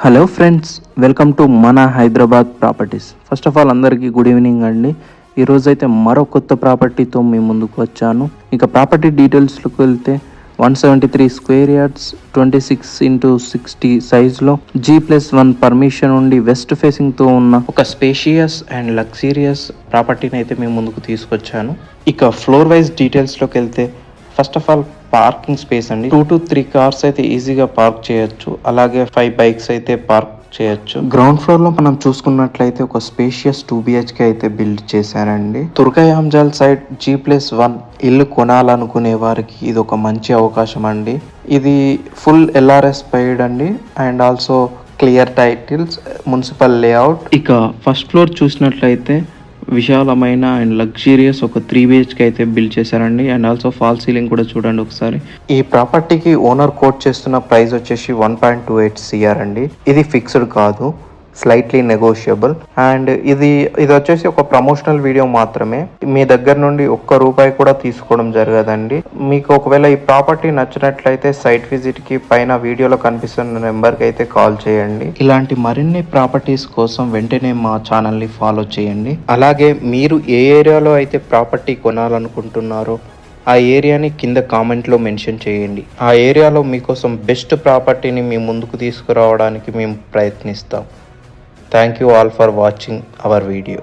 Hello friends, welcome to మన Hyderabad properties. First of all అందరికీ good evening అండి. ఈరోజైతే మరో కొత్త ప్రాపర్టీతో మీ ముందుకు వచ్చాను. ఇక ప్రాపర్టీ డీటెయిల్స్లోకి వెళ్తే 173 స్క్వేర్ యార్డ్స్ 26x60 సైజ్లో G+1 పర్మిషన్ ఉండి వెస్ట్ ఫేసింగ్తో ఉన్న ఒక స్పేషియస్ అండ్ లగ్జీరియస్ ప్రాపర్టీని అయితే మీ ముందుకు తీసుకొచ్చాను. ఇక ఫ్లోర్ వైజ్ డీటెయిల్స్లోకి వెళ్తే first of all parking space అండి. 2 to 3 కార్స్ అయితే ఈజీగా పార్క్ చేయొచ్చు. అలాగే 5 బైక్స్ అయితే పార్క్ చేయొచ్చు. గ్రౌండ్ ఫ్లోర్ లో మనం చూసుకున్నట్లయితే ఒక స్పేషియస్ 2 BHK అయితే బిల్డ్ చేశారండి. తుర్కయాంజల్ సైడ్ G+1 ఇల్లు కొనాలనుకునే వారికి ఇది ఒక మంచి అవకాశం అండి. ఇది ఫుల్ LRS పెయిడ్ అండి and also clear titles, municipal layout. ఇక ఫస్ట్ ఫ్లోర్ చూసినట్లయితే విశాలమైన అండ్ లగ్జీరియస్ ఒక 3 BHK అయితే బిల్డ్ చేశారండి. అండ్ ఆల్సో ఫాల్ సీలింగ్ కూడా చూడండి ఒకసారి. ఈ ప్రాపర్టీకి ఓనర్ కోట్ చేస్తున్న ప్రైస్ వచ్చేసి 1.28 CR అండి. ఇది ఫిక్స్డ్ కాదు, స్లైట్లీ నెగోషియబుల్. అండ్ ఇది వచ్చేసి ఒక ప్రమోషనల్ వీడియో మాత్రమే. మీ దగ్గర నుండి ఒక్క రూపాయి కూడా తీసుకోవడం జరగదండి. మీకు ఒకవేళ ఈ ప్రాపర్టీ నచ్చినట్లయితే సైట్ విజిట్ కి పైన వీడియోలో కనిపిస్తున్న నెంబర్కి అయితే కాల్ చేయండి. ఇలాంటి మరిన్ని ప్రాపర్టీస్ కోసం వెంటనే మా ఛానల్ని ఫాలో చేయండి. అలాగే మీరు ఏ ఏరియాలో అయితే ప్రాపర్టీ కొనాలనుకుంటున్నారో ఆ ఏరియాని కింద కామెంట్లో మెన్షన్ చేయండి. ఆ ఏరియాలో మీకోసం బెస్ట్ ప్రాపర్టీని మీ ముందుకు తీసుకురావడానికి మేము ప్రయత్నిస్తాం. Thank you all for watching our video.